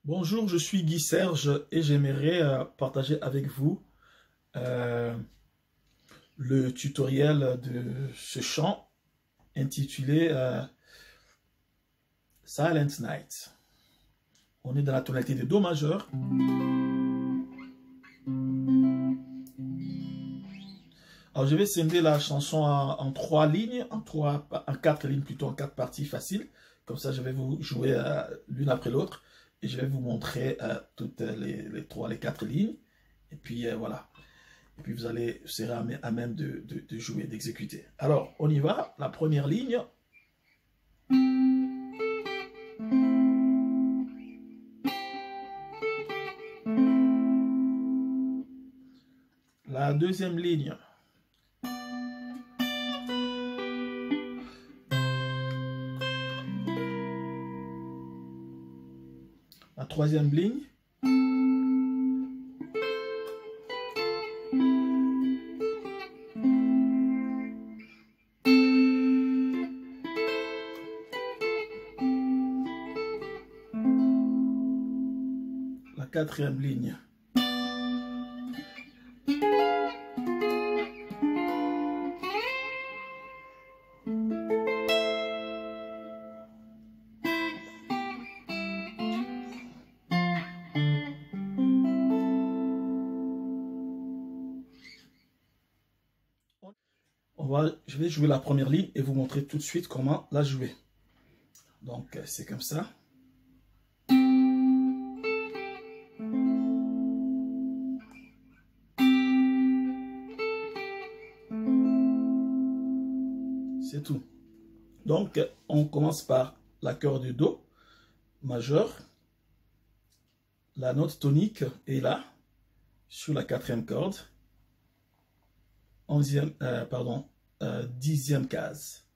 Bonjour, je suis Guy Serge et j'aimerais partager avec vous euh, le tutoriel de ce chant intitulé Silent Night. On est dans la tonalité de Do majeur. Alors je vais scinder la chanson en 3 lignes, en 4 lignes plutôt, en 4 parties faciles. Comme ça je vais vous jouer l'une après l'autre. Et je vais vous montrer toutes les 4 lignes. Et puis voilà. Et puis vous serez à même de jouer, d'exécuter. Alors, on y va. La première ligne. La deuxième ligne. La troisième ligne. La quatrième ligne. Je vais jouer la première ligne et vous montrer tout de suite comment la jouer. Donc c'est comme ça. C'est tout. Donc on commence par l'accord de Do majeur. La note tonique est là, sur la quatrième corde. 10e case.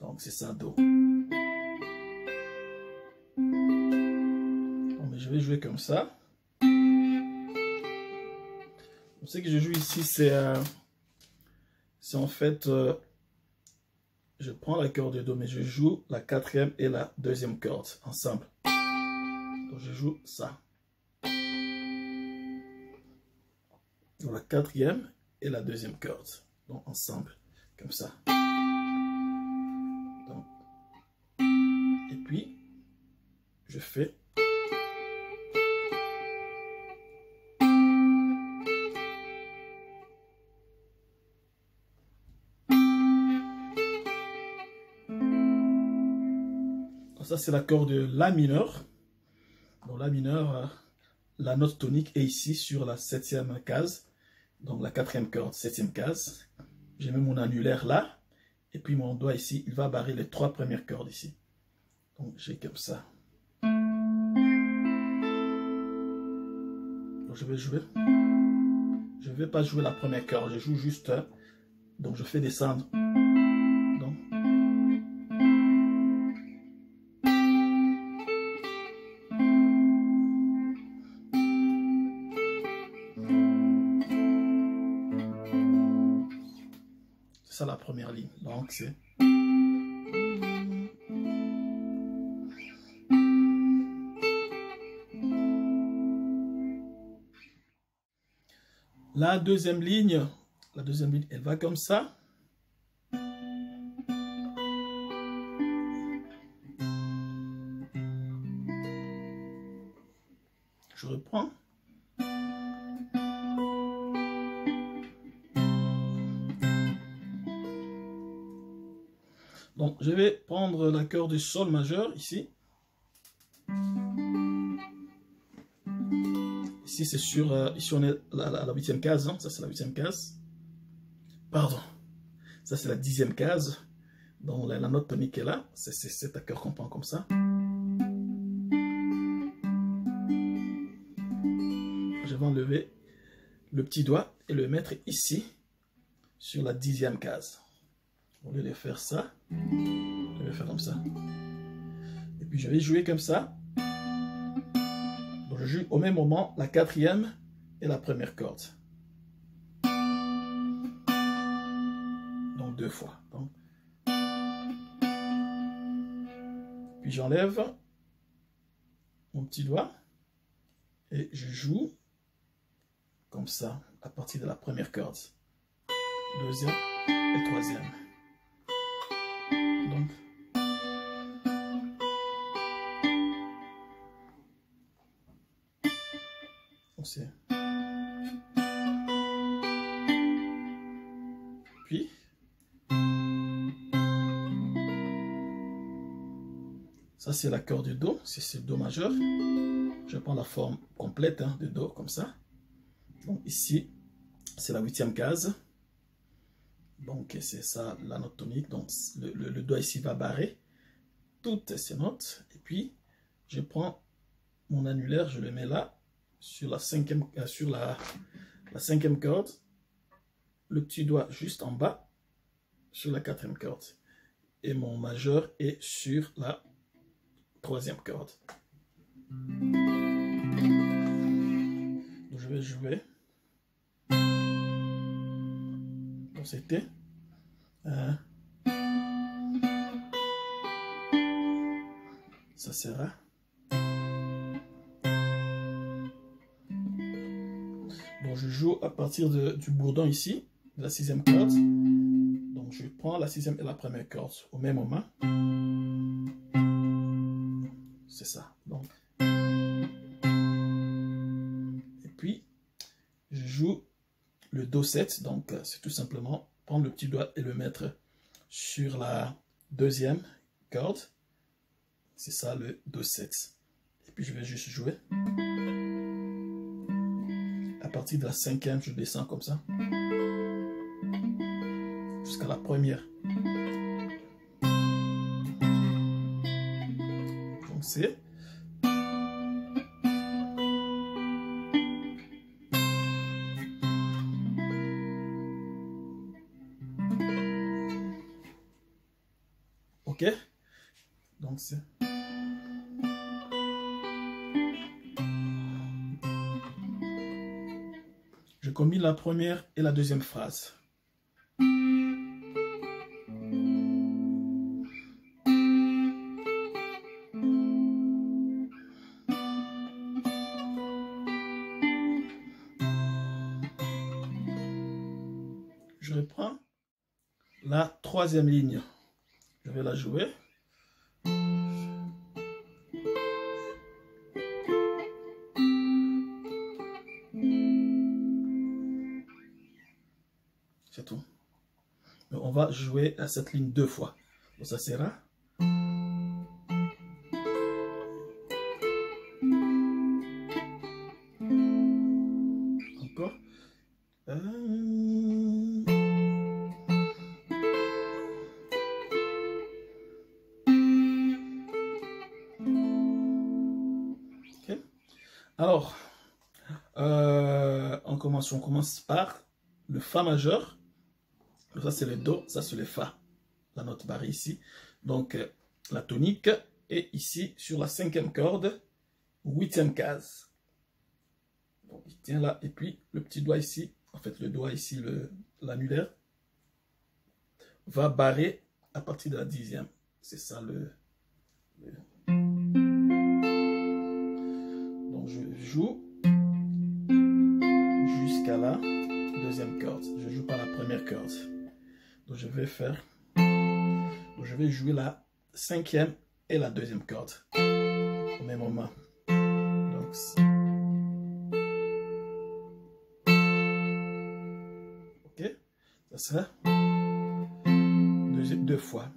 Donc c'est ça, Do. Bon, mais je vais jouer comme ça. Ce que je joue ici, c'est en fait, je prends l'accord de Do, mais je joue la quatrième et la deuxième corde ensemble. Donc je joue ça. Donc la quatrième et la deuxième corde, donc ensemble, comme ça. Donc, et puis, je fais. Donc ça, c'est l'accord de La mineur. Donc La mineur, la note tonique est ici sur la 7e case. Donc la quatrième corde, 7e case. J'ai mis mon annulaire là. Et puis mon doigt ici, il va barrer les 3 premières cordes ici. Donc j'ai comme ça. Donc je vais jouer. Je ne vais pas jouer la première corde, je joue juste. Donc je fais descendre. Donc. C'est ça la première ligne. Donc c'est. La deuxième ligne, elle va comme ça. Je reprends. Donc, je vais prendre l'accord du Sol majeur ici. Ici, c'est sur. Ici, on est à la 8e case. Hein. Ça, c'est la 8e case. Pardon. Ça, c'est la 10e case. Donc, la note tonique est là. C'est cet accord qu'on prend comme ça. Je vais enlever le petit doigt et le mettre ici, sur la 10e case. Au lieu de faire ça, je vais faire comme ça. Et puis, je vais jouer comme ça. Donc, je joue au même moment la quatrième et la première corde. Donc, 2 fois. Donc, puis j'enlève mon petit doigt. Et je joue comme ça à partir de la première corde, deuxième et troisième. Donc, c'est. Puis, ça c'est la corde de Do, c'est Do majeur. Je prends la forme complète de Do comme ça. Donc ici, c'est la 8e case. Donc c'est ça la note tonique. Donc le doigt ici va barrer toutes ces notes. Et puis, je prends mon annulaire, je le mets là, sur la 5e, sur la 5e corde. Le petit doigt juste en bas, sur la 4e corde. Et mon majeur est sur la 3e corde. Donc je vais jouer. Donc c'était ça sera. Donc je joue à partir du bourdon ici, de la 6e corde. Donc je prends la 6e et la première corde au même moment. C'est ça. Donc. Et puis je joue le Do7. Donc c'est tout simplement prendre le petit doigt et le mettre sur la 2e corde. C'est ça le Do7. Et puis je vais juste jouer. À partir de la 5e, je descends comme ça. Jusqu'à la première. Donc c'est. Ok? Donc c'est. Je combine la première et la deuxième phrase. Je reprends la 3e ligne. Je vais la jouer. C'est tout. Mais on va jouer à cette ligne 2 fois. Donc ça sera. Encore. Ok. Alors, on commence par le Fa majeur. Ça c'est le Do, ça c'est le Fa. La note barrée ici. Donc la tonique est ici sur la 5e corde, 8e case. Donc il tient là, et puis le petit doigt ici, en fait le doigt ici, l'annulaire, va barrer à partir de la 10e. C'est ça Donc je joue jusqu'à la 2e corde. Je joue pas la première corde. Donc je vais faire. Donc je vais jouer la 5e et la 2e corde au même moment. Donc ok, ça sera deux fois.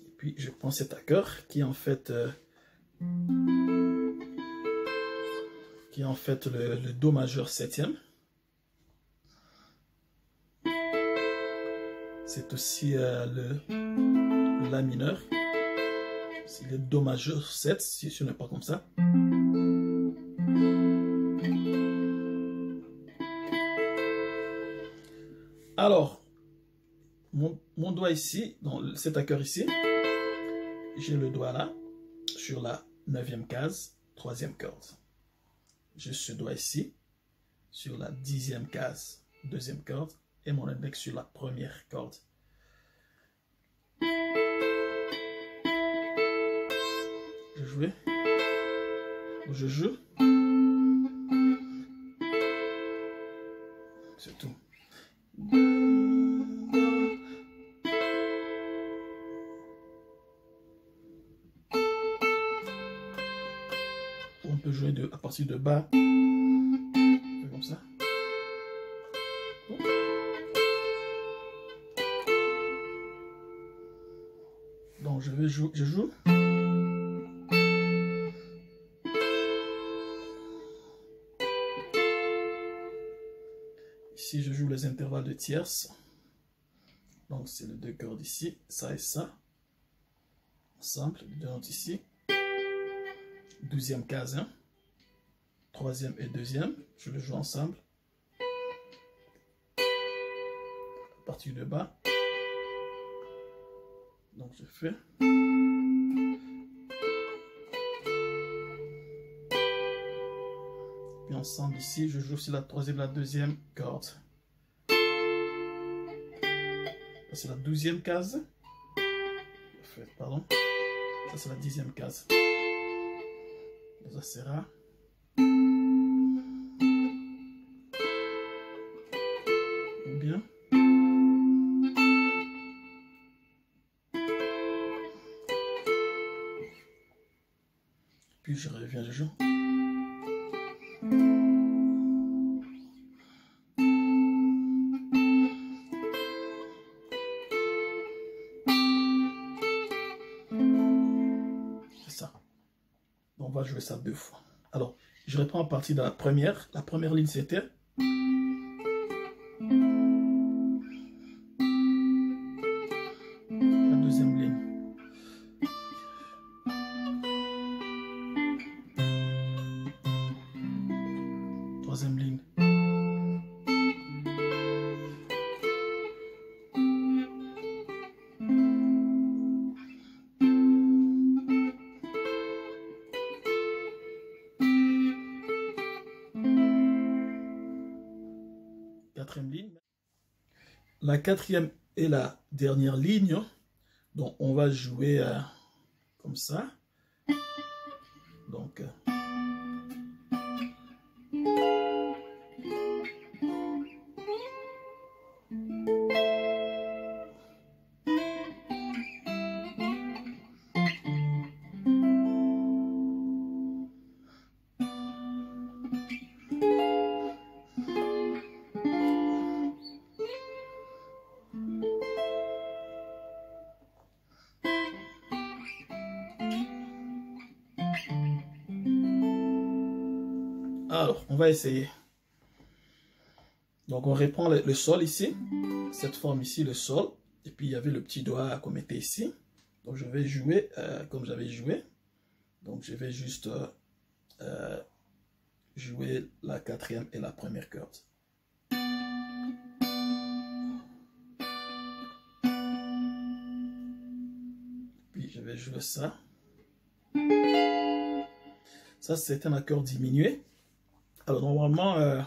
Et puis je prends cet accord qui est en fait le Do majeur 7e. C'est aussi le La mineur. C'est le Do majeur 7, si ce n'est pas comme ça. Alors, mon doigt ici, dans cet accord ici, j'ai le doigt là, sur la 9e case, 3e corde. J'ai ce doigt ici, sur la 10e case, 2e corde, et mon index sur la première corde. je jouais, je joue, c'est tout. On peut jouer à partir de bas, comme ça. Donc je joue. Ici je joue les intervalles de tierces. Donc c'est les deux cordes ici, ça et ça. Ensemble, les deux notes ici. 12e case, hein. 3e et 2e, je le joue ensemble. À partir de bas. Donc je fais. Puis ensemble ici, je joue aussi la 3e et la 2e corde. C'est la 12e case. Pardon. Ça c'est la 10e case. Ça sera. Bien. Puis je reviens, je joue. C'est ça. On va jouer ça 2 fois. Alors, je reprends à partir de la première. La première ligne, c'était... la deuxième ligne. Troisième ligne. Quatrième ligne. La quatrième et la dernière ligne, donc on va jouer comme ça. Donc alors, on va essayer. Donc, on reprend le sol ici. Cette forme ici, le sol. Et puis, il y avait le petit doigt qu'on mettait ici. Donc, je vais jouer comme j'avais joué. Donc, je vais juste jouer la quatrième et la première corde. Puis, je vais jouer ça. Ça, c'est un accord diminué. Alors, normalement,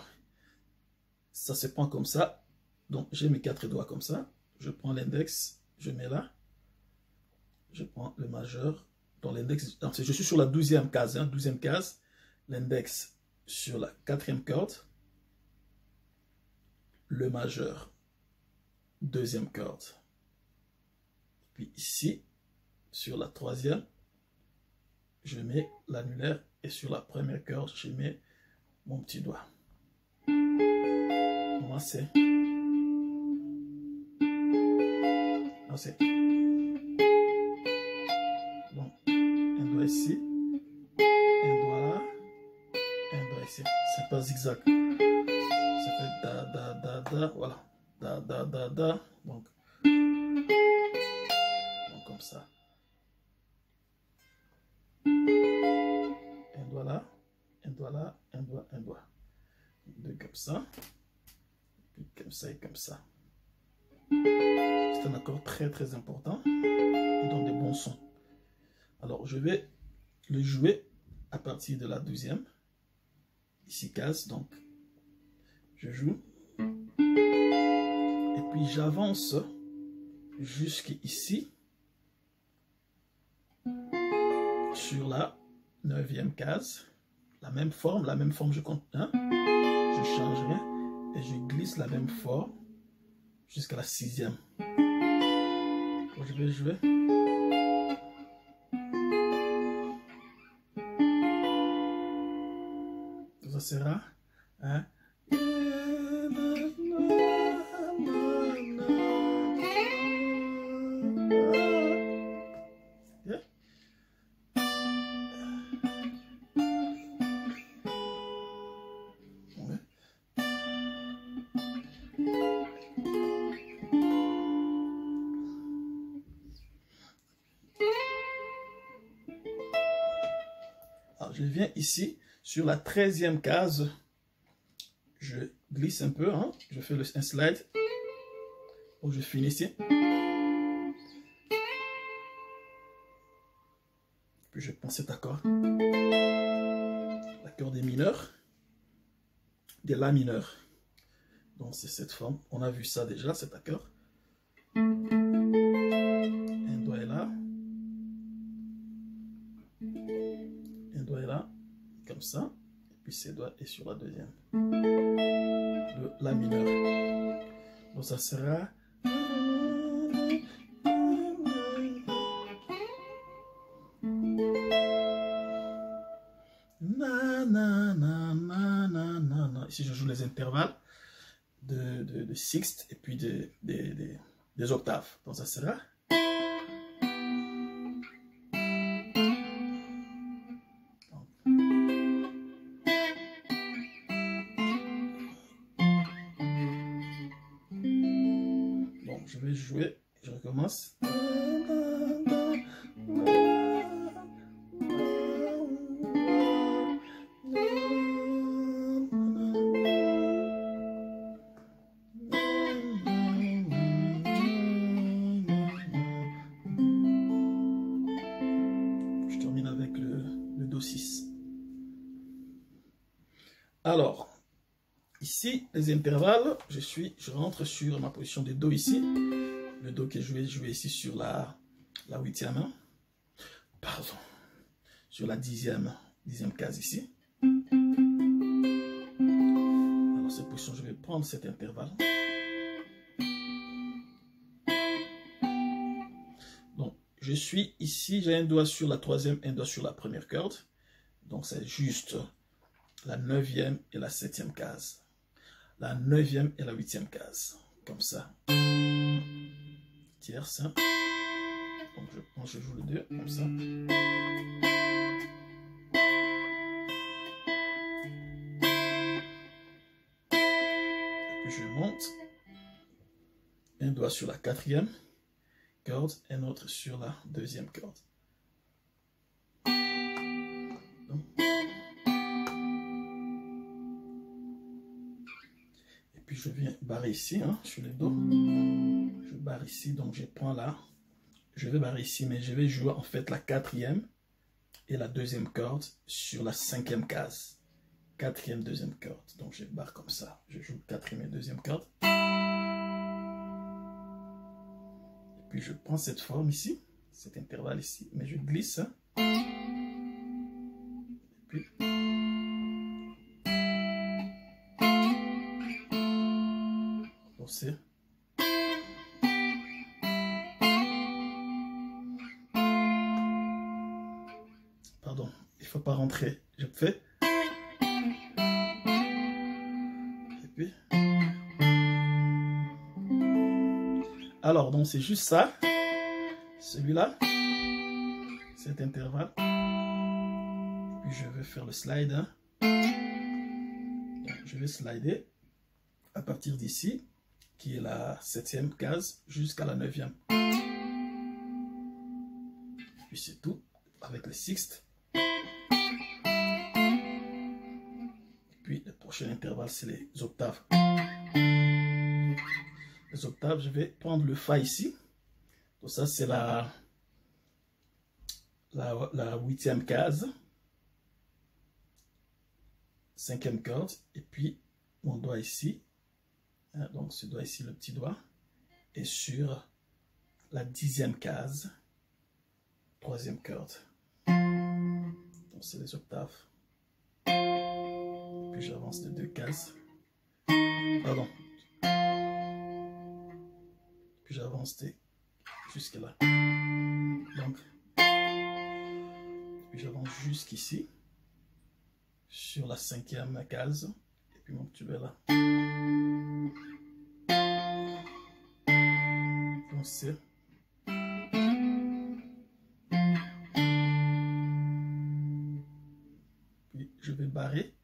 ça se prend comme ça. Donc, j'ai mes 4 doigts comme ça. Je prends l'index, je mets là. Je prends le majeur. Donc, l'index, je suis sur la 12e case. 12e case. L'index sur la 4e corde. Le majeur, 2e corde. Puis ici, sur la 3e, je mets l'annulaire. Et sur la première corde, je mets mon petit doigt. Moi, c'est... non, c'est... donc, un doigt ici, un doigt là, un doigt ici. C'est pas zigzag. Ça fait da, da, da, da, voilà. Da, da, da, da. Donc comme ça. Un doigt là, un doigt là, un doigt, un doigt. Deux comme ça. Puis comme ça et comme ça. C'est un accord très très important. Il donne des bons sons. Alors je vais le jouer à partir de la 12e. Ici case, donc je joue. Et puis j'avance jusqu'ici. sur la 9e case. La même forme je compte 1. Je change rien et je glisse la même forme jusqu'à la 6e. Donc, je vais jouer. Ça sera, hein? Alors, je viens ici sur la 13e case. Je glisse un peu, hein? Je fais un slide. Donc, je finis ici. Puis je prends cet accord. L'accord des mineurs. Des la mineurs. Donc, c'est cette forme. On a vu ça déjà, cet accord. Un doigt est là. Un doigt est là. Comme ça. Et puis, ces doigts est sur la deuxième. Le la mineur. Donc, ça sera... Na, na, na, na, na, na, na. Ici, je joue les intervalles de sixte et puis des octaves. Donc, ça sera... Donc, je vais jouer. Je recommence. Alors, ici, les intervalles, je rentre sur ma position de Do ici. Le Do que je vais jouer ici sur la 8e main. Pardon. Sur la 10e case ici. Alors, cette position, je vais prendre cet intervalle. Donc, je suis ici, j'ai un doigt sur la 3e, un doigt sur la première corde. Donc, c'est juste... la 9e et la 7e case. La 9e et la 8e case. Comme ça. Tierce. Donc je joue le 2. Comme ça. Et puis je monte. Un doigt sur la 4e corde. Un autre sur la 2e corde. Puis je viens barrer ici, hein, sur le Do. Je barre ici, donc je prends là. Je vais barrer ici, mais je vais jouer en fait la 4e et la 2e corde sur la 5e case. 4e, 2e corde. Donc je barre comme ça. Je joue 4e et 2e corde. Et puis je prends cette forme ici, cet intervalle ici, mais je glisse. Hein. Et puis... c'est pardon, il faut pas rentrer. Je fais et puis alors donc c'est juste ça, celui-là, cet intervalle. Et puis je vais faire le slide. Hein. Donc, je vais slider à partir d'ici, qui est la 7e case, jusqu'à la 9e. Puis c'est tout, avec le sixte. Et puis le prochain intervalle, c'est les octaves. Les octaves, je vais prendre le Fa ici. Donc ça, c'est la 8e case. 5e corde. Et puis mon doigt ici. Donc ce doigt ici, le petit doigt, est sur la 10e case, 3e corde. c'est les octaves. Puis j'avance de 2 cases. Pardon. Puis j'avance jusque là. Donc, puis j'avance jusqu'ici, sur la 5e case. Et puis mon tube est là. Donc c'est... Puis je vais barrer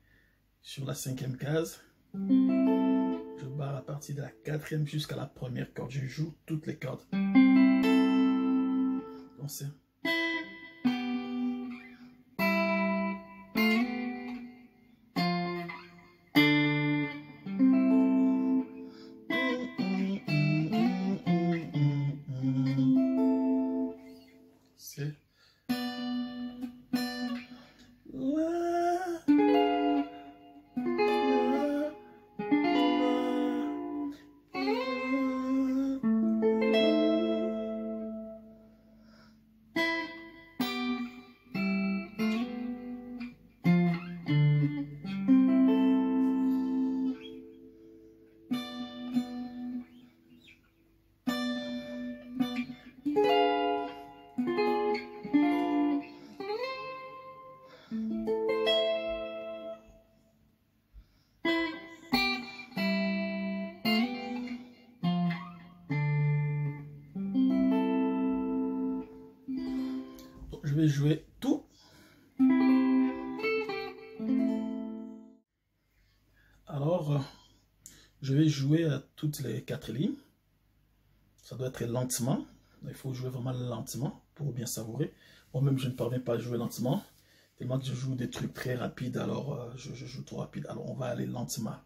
sur la 5e case. Je barre à partir de la 4e jusqu'à la 1re corde. Je joue toutes les cordes. Donc c'est... C'est... Je vais jouer tout. Alors, je vais jouer à toutes les 4 lignes. Ça doit être lentement. Il faut jouer vraiment lentement pour bien savourer. Moi-même, je ne parviens pas à jouer lentement. Tellement que je joue des trucs très rapides, alors je joue trop rapide. Alors, on va aller lentement.